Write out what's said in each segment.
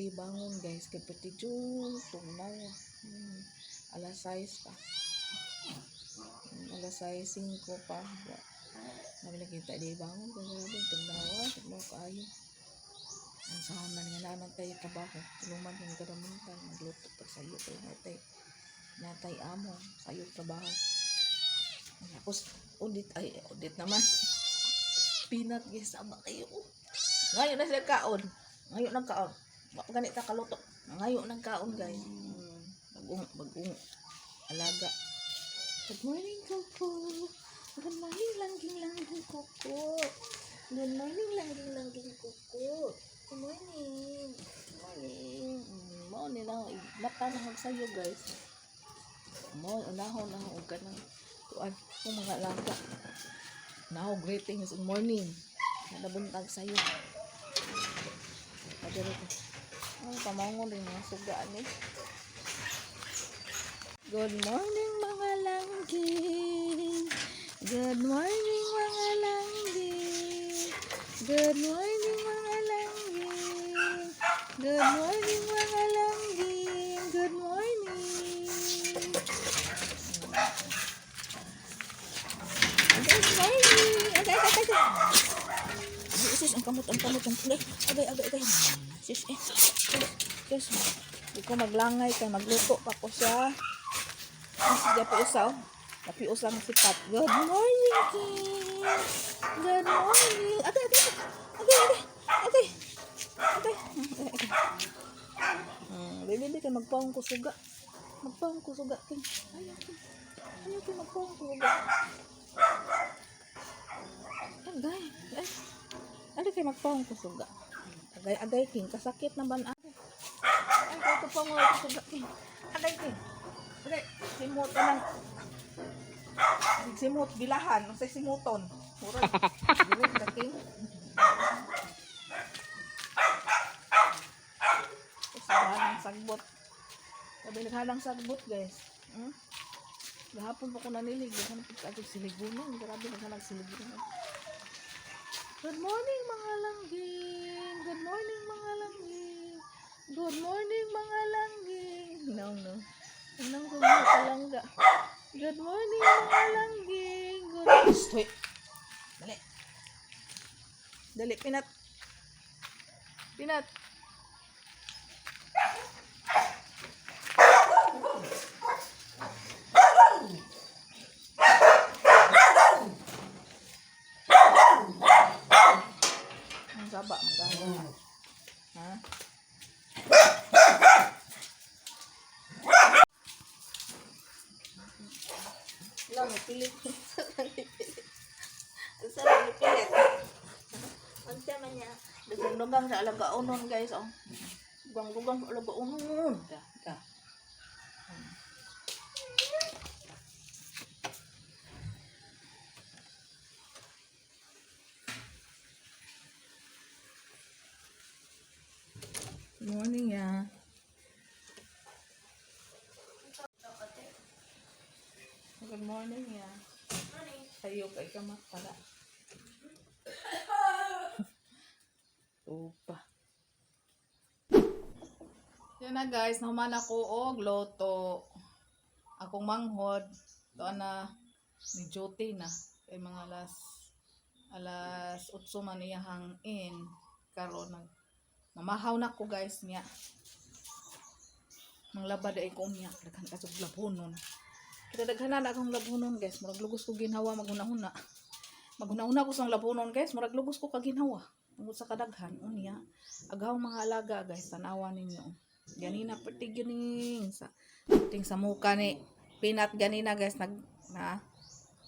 di bangon guys kay pati tugnaw. Alas 6 pa. Alas 6:05 pa. Nabi nakita di bangon kay grabe tugnaw kaayo. Ang sahon man nga naman tayo trabaho. Tuluman yung kadamuntan magluto pag sayo kay natay amo sayo trabaho. Tapos audit naman. Pinat guys sama kayo. Ngayon na sila kaon. Ngayon nagkaon. Wa ganit ta kaluto. Ngayon nagkaon guys. Bagong alaga. Good morning Coco. Good morning langging Coco. Good morning langging Coco. Good morning. Morning na bata na sayo guys. Mo unahon na og kanang kuan kung mga alaga. Now greetings in morning. Nadabuntag sayo. Adere ko. Pamangon rin mga sugaan eh. Good morning mga langging. Good morning mga langging. Good morning mga langging. Good morning mga langging. Good morning. Good morning. Agay. Sis, ang kamot ang kulay. Agay. Sis, Sis, di ko maglangay kay magluto pa ko siya. Tapi usaw ng sipat. Good morning, King. Good morning. Agay. Baby, kay magpawong ko suga. King. Ayaw, King, magpawong ko suga. Agay. Ano kay magpawong ko suga? Agay, King. Kasakit naman ako. Ay, ito pa mo ko suga, King. Agay, King. Agay, simot ka ng simot, bilahan. Ang say simuton. Murag. Bilit ka, King. Naghalang sagbot. Sabi naghalang sagbot, guys. Gahapon pa ko nanilig. Gahapon pa ko siligunan. Grabe naghalang siligunan. Good morning mga langging. Good morning mga langging. Good morning mga langging. No. Anong kumot kalangga. Good morning mga langging. Good morning. Dali, Pinat. Ang saba, maganda. Ha? Lang, pilit. Sarap pilit. Ang tema niya. Dugang sa alaga-unon guys. Dugang sa alaga-unon. Da. Morning ya. Good morning ya. Sayo kay kamat pala. Upa. Yan na guys, nahuman ako og loto. Akong manghod. Doon na ni duty na. Kay mga alas 8 man iyahang in. Karon mamahaw na ko guys niya. Manglaba day ko niya. Daghan kasog labunon. Kita daghanan akong labunon guys. Murag lugos ko ginhawa maghuna-huna. Maghuna-huna ko sang labunon guys. Murag lugos ko kaginhawa. Tungod sa kadaghan unya. Agaw mga alaga guys, tanawan ninyo. Ganina pati gining sa muka ni Pinat ganina guys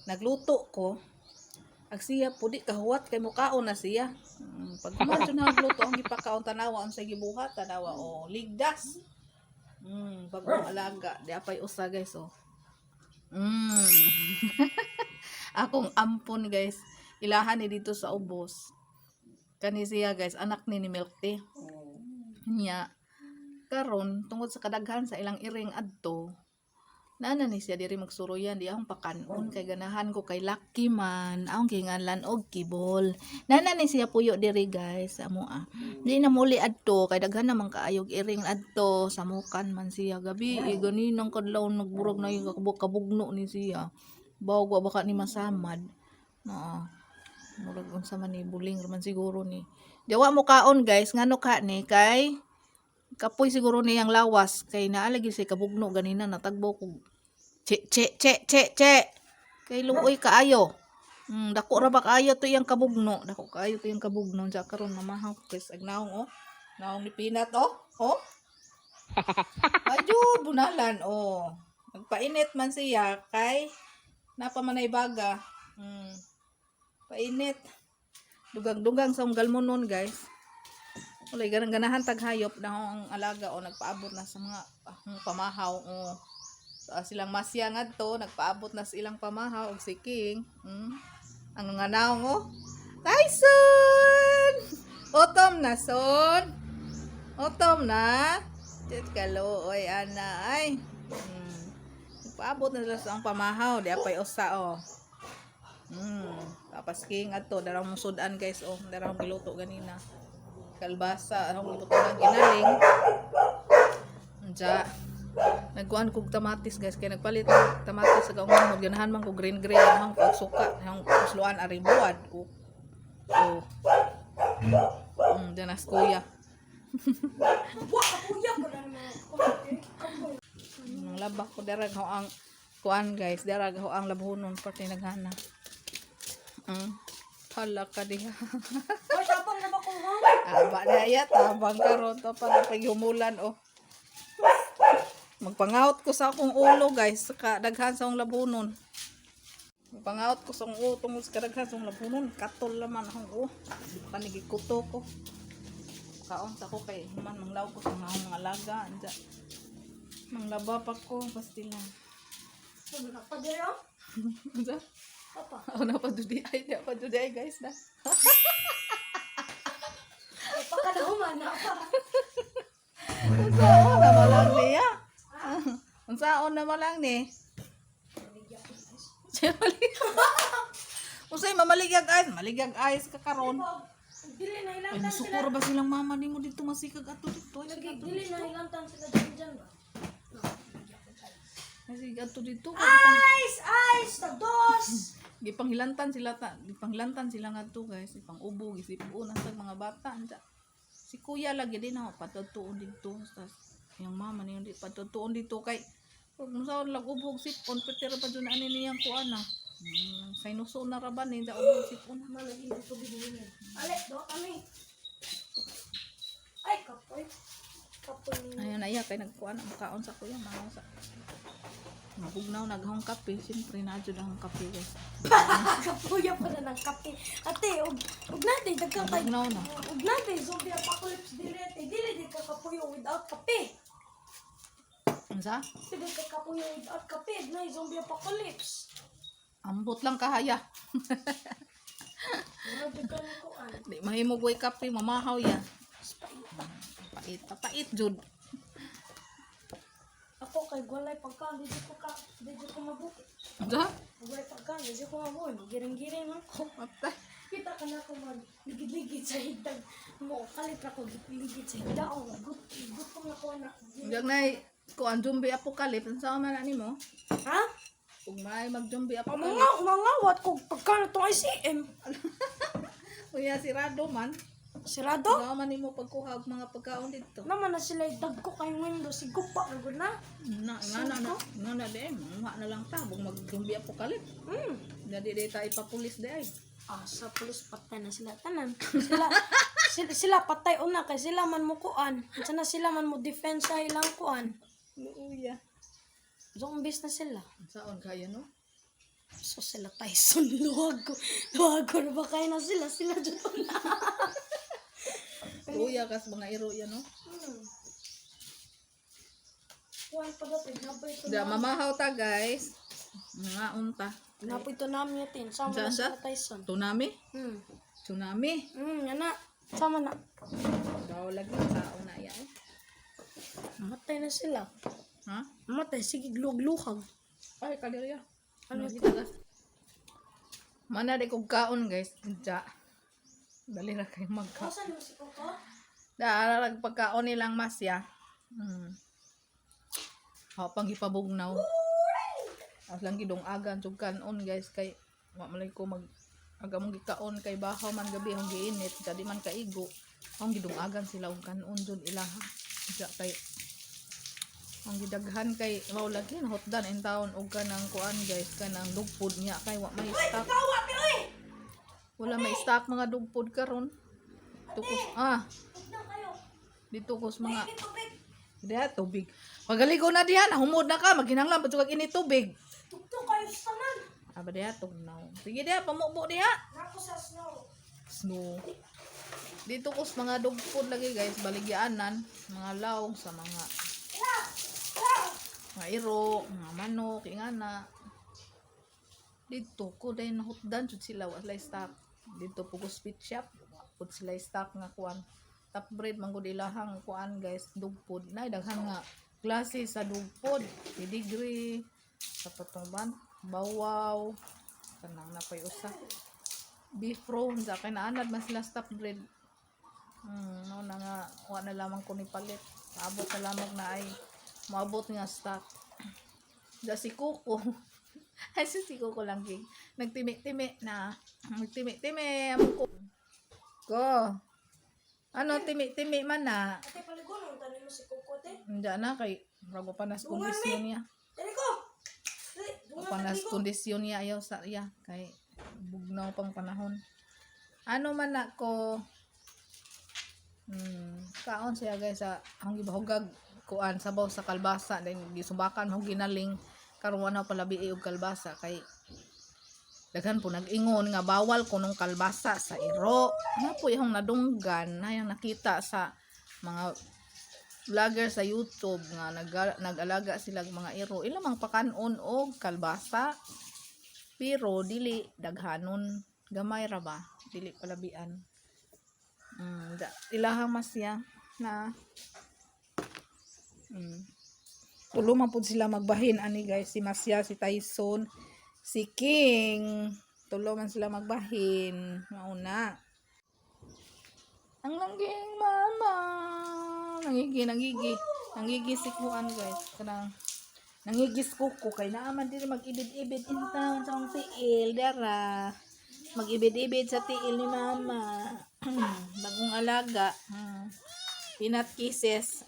nagluto ko. Ag siya pudi kahuwat kay mukaon na siya. Pag kumadto na nagluto ang gipakaon tanawa ang sa gibuhat tanawa ligdas. Bagong alaga, di apay usa guys Akong ampon guys. Ilahan ni dito sa ubos. Kani siya guys, anak ni Milk Tea. Nya karon tungod sa kadaghan sa ilang iring adto Nana ni siya diri magsuroyan di akong pakanon kay ganahan ko kay Lucky man akong ginganlan og kibol. Nana ni siya puyo diri guys amo Di na muli adto kay daghan naman kaayog iring adto sa mukan man siya gabi ganinang kadlaw nagburog na yung kabugno ni siya. Bawa baka ni masamad. Oo. Murag unsa man ni buling man siguro ni. Diwa mo kaon guys ngano ka ni kay kapoy siguro niyang lawas kay naalagi si kabugno ganina natagbo ko che kay luoy kaayo dako ra ba kaayo to iyang kabugno dako kaayo to iyang kabugno sa karon mamahaw guys agnaong naong ni Pinat ayun bunalan nagpainit man siya kay napamanay baga painit dugang-dugang sa galmonon guys. Walay ganahan taghayop na ang alaga nagpaabot na sa mga pamahaw silang masya ngadto nagpaabot na sa ilang pamahaw og si King ang nga naong Tyson otom na son otom na tit kaluoy ana ay nagpaabot na sila sa ang pamahaw di apay usa tapos King adto darang musudan guys darang giluto ganina kalbasa ang luto na ginaling unja nagkuan kog tamatis guys kay nagpalit ng tamatis sa kaungmod ganahan man ko green ang kog suka ang usluan ari buad danas kuya nang labak ko darag ho ang kuan guys darag ho ang labhonon pati naghana hala ka diha Sabang na ba ko aba na iya tabang karon to para paghumulan magpangaut ko sa akong ulo guys sa daghan sa akong labunon magpangaut ko sa akong ulo tungod sa kadaghan sa akong labunon katol naman akong panigikuto ko kaon sa ko kay man manglaw ko sa mga alaga anja manglaba pa ko pastilan Ano pa dero? anja Papa. na pa dudi ay guys na Pakadahuman na pa. unsaon na malang niya unsaon na malang ni Usay mamaligag ayes ka karon. Dili na Ay ilang tan sila. nasukura ba silang mama nimo dito masikag ato dito. Dili na ilang tan sila dyan ba? Masikag ato dito. Ice! Tagdos! Gipanghilantan sila ngadto guys, ipang-ubo gisipo na sa mga bata anja. Si kuya lagi din ako patutuon dito tas yung mama niyo di patutuon dito kay pag musaon lag ubog sipon pero pa dun ani niyang kuana. Sinuso na ra ba ni da ubog sipon. Malagi dito binuhin. Ale, do kami. Ay, kapoy. Kapoy. Ayun na iya kay nagkuan ang kaon sa kuya mga sa mabugnaw naghong kape, siyempre na dyan ang kape guys. Kapuya pa na ng kape. Ate, ug natin dagkang kay. Mabugnaw na. Ug natin zombie apocalypse dili ate. Dili ka kapuyo without kape. Unsa? Dili ka kapuyo without kape. Na zombie apocalypse. Ambot lang kahaya. Grabe ka na ko an. Di mahimo goy kape, mamahaw ya. Pait jud. Ako kay walay pagkaon dili ko mabuki. Unsa? Walay pagkaon dili ko mabuki. Giring-giring ako. Patay. Kita ka na ko man ligid-ligid sa higdang mo kalit ako ligid sa higdang gusto na ko na. Diyan na kuan zombie apocalypse, unsa man ani mo? Ha? Kung may mag-zombie apocalypse. Mangawat ko pagkaon itong ICM. Kuya sirado man. Sirado? Unsa man nimo pagkuha og mga pagkaon dito? Naman na sila dagko kay window si gupa na. Na de, mga na lang ta bug mag-zombie apocalypse. Dadi ta ipapulis de ay. Sa pulis patay na sila tanan. Sila patay una kay sila man mo kuan. Sana sila man mo defense sa ilang kuan. Luya. Zombies na sila. Saon kaya no? So sila Tyson luwag ko na ba kaya na sila dyan na. Luya kas mga iro yan no? Kuan pa dati nabay to. Da mamahaw ta guys. Mga unta. Napoy to namin yatin. Sama na Saan? sila Tyson. Tsunami? Tsunami. Yan na. Sama na. Daw lagi sa una ya. Matay na sila. Ha? Matay, sige, glug-luhag. Ay, kadiriya. Ano Kita ka. Mana di kong kaon guys. Diya. Dali ra kayo magka. Saan mo si Coco? Dararag pagkaon nilang masya. Pang ipabugnaw. As lang gidong agan sug kanon guys kay wa malay ko mag aga mong gikaon kay bahaw man gabi ang giinit kadi man kaigo. Ang gidong agan sila og kanon jud ilaha. Diya kay ang gidaghan kay mao lagi na hotdan in town og kanang kuan guys kanang dugpod niya kay wa may stock. Wala may stock mga dugpod karon. Tukos dito kos mga diha tubig. Pagaligo na diha humod na ka maghinanglan pa tugag ini tubig. Tuktok kayo sa tanan. Aba diha tugnaw. Sige diha pamubo diha. Nako sa snow. Snow. Dito kos mga dugpod lagi guys baligyanan mga lawg sa mga iro, mga manok, ingana. Dito ko dahil nahutdan jud sila wala stock. Dito po ko spit shop pud sila stock nga kuan. Top breed man gud ilahang kuan guys dugpod na daghan nga klase sa dugpod, pedigree, sa patuban, bawaw, kanang napay usa. Beef roan sa kinaanad man sila top breed. No na nga wa na lamang ko ni palit. Abot na lamang na ay maabot nga stock. Da si Coco. Ay si Coco lang ging. Nagtimi-timi na. Nagtimi-timi among ko. Ko. Ano timi-timi man na. Ate paligon ang tanin mo si Coco te. Hindi na kay rago panas kondisyon niya. Dali ko. Panas kondisyon niya ayaw sa iya kay bugnaw pang panahon. Ano man na ko kaon siya guys sa ang gibahugag kuan sabaw sa kalbasa then gisubakan mo ginaling karon wala pala bii og kalbasa kay daghan po nag-ingon nga bawal kunong kalbasa sa iro. Nga po yung nadunggan na yung nakita sa mga vlogger sa YouTube nga nag-alaga sila mga iro. Ilang mga pakanon og kalbasa pero dili daghanon gamay ra ba dili palabian. Ilahang masya na tulo man pud sila magbahin ani guys si Masya, si Tyson, si King, tulo man sila magbahin mauna. Ang langging mama nangigi si kuan guys kanang nangigis ko kay naaman diri mag-ibid-ibid in town sa tiil dara mag-ibid-ibid sa tiil ni mama. Bagong alaga. Peanut kisses.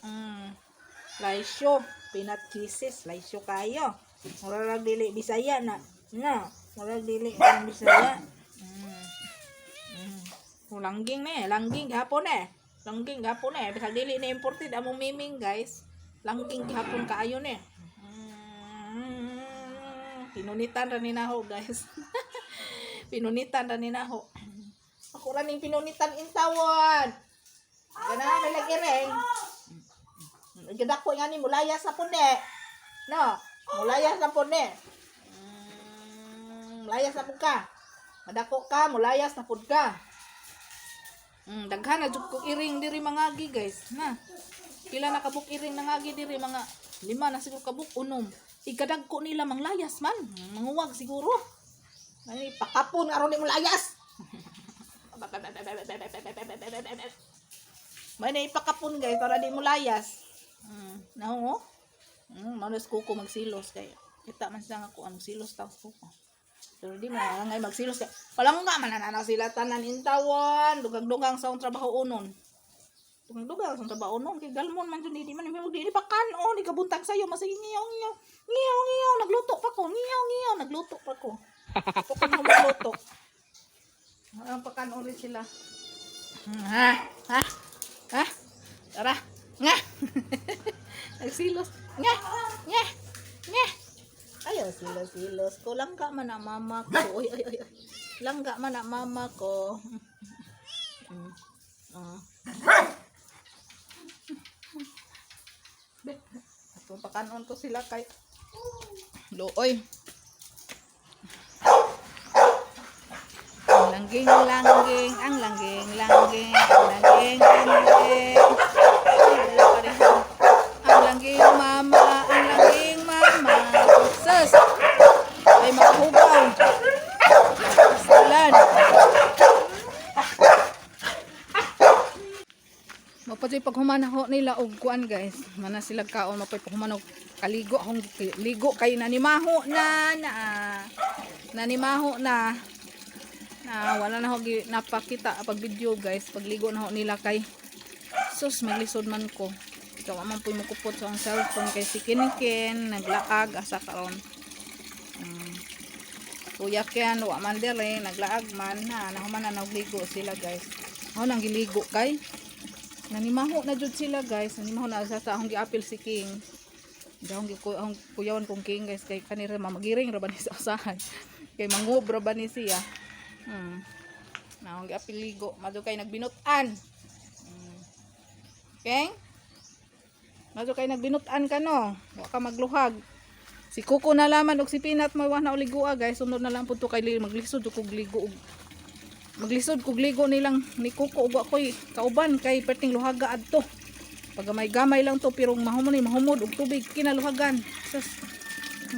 Laisyo. Peanut kisses. Laisyo kayo. Murag dili Bisaya na. No. Murag dili Bisaya. Langging na eh. Langging gahapon eh. Langging gahapon eh. Bisag dili na imported. Among miming guys. Langging gahapon kaayo eh. Pinunitan ra ni naho guys. Pinunitan ra ni naho. Ako ra ning pinunitan intawon. Kana may lagi ring. Gidako nga ni mulayas na punde. No, mulayas na punde. Mulayas na pud ka. Madako ka, mulayas na pud ka. Daghan na jud ko iring diri mangagi guys. Na. Pila na kabuk iring nangagi diri mga 5 na siguro kabuk unom. Igadagko nila manglayas man. Manguwag siguro. Ay pakapon aron ni mulayas. May na ipakapon guys para di mo layas. Naho. Manas Kuko magsilos kay kita man siya nga ko ang silos taos Kuko. Pero di mo ngay magsilos kay. Walang nga manananaw sila tanan intawan, dugag-dugang sa trabaho unon. Dugag-dugang sa trabaho unon kay galmon man jud di man di pakan di kabuntag sayo masig ngiyaw nagluto pa ko nagluto pa ko. Pukon mo magluto. Ang pakan ulit sila. Tara. Nga. Nagsilos. Nga. Ayaw silos. Ko langga man ang mama ko. Oy. Langga man ang mama ko. Pakanon ko sila kay Looy. Ang langging. Ang langging mama, ang human ho nila og kuan guys. Mana sila kaon mapay pahuman og kaligo akong ligo kay nanimaho na nanimaho na wala na ho napakita pag video guys. Pagligo na ho nila kay sus maglisod man ko. Ikaw man po mukupot sa ang cellphone kay si Kinkin naglaag asa karon. Kuya Ken wa man dire naglaag man nahuman na nagligo sila guys. Ako nang giligo kay nanimaho na jud sila guys. Nanimaho na sa akong giapil si King. Dahong kuyawan kong King guys kay kanira mamagiring ra ba ni sa usahan. Kay mangob ra ba ni siya. Na akong giapil ligo madto kay nagbinutan. King? Madto kay nagbinutan ka no. Wa ka magluhag. Si Kuko na laman og si Pinat may wa na uligua guys. Sunod na lang pud to kay maglisod og ligo. Maglisod kog ligo nilang ni Kuko ug ako'y kauban kay perting luhaga adto. Pag gamay lang to pero mahumod og tubig kinaluhagan. Sus.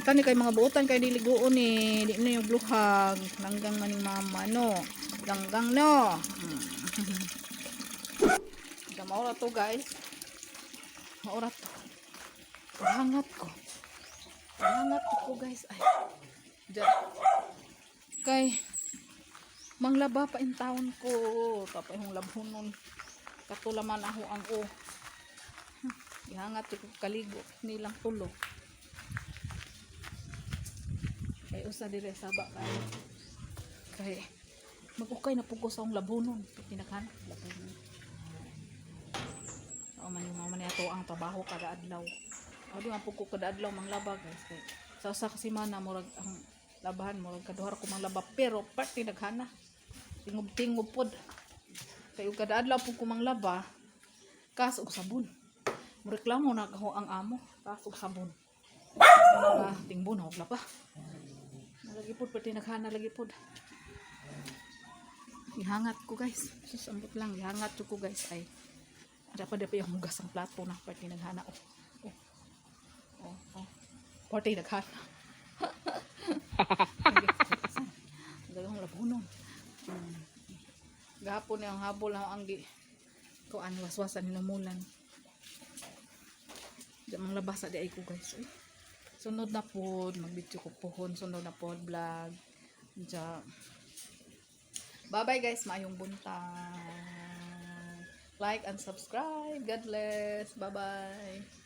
Kani kay mga buotan kay diligoon ni di na yung luhag langgang maning mama no. Langgang no. Maura to guys. Maura to. Hangat ko. Hangat ko guys ay. Diyan. Kay manglaba pa in taon ko tapos yung labhonon katulaman ako ang ihangat ko kaligo nilang tulo kay usa dire saba kay magukay na pugos ang labhonon tinakhan labhonon man ato ang trabaho kada adlaw di man pugko kada adlaw manglaba guys kay sa usa ka semana murag ang labahan murag kaduhar ko manglaba pero parte naghana tingub pod kay ug kada adlaw pud ko manglaba kas og sabon mo reklamo na ako ang amo kas og sabon na tingbon og laba nalagi pod pati naghana lagi pod ihangat ko guys sus ambot lang ihangat ko guys ay ada pa yung hugas ang plato na pati naghana pati naghana dagang labunon gahapon na ang habol ang kuan waswasan hinumulan di mang labasa di ay ko guys sunod na pod magbidyo ko pohon sunod na pod vlog bye bye guys maayong buntag like and subscribe God bless bye bye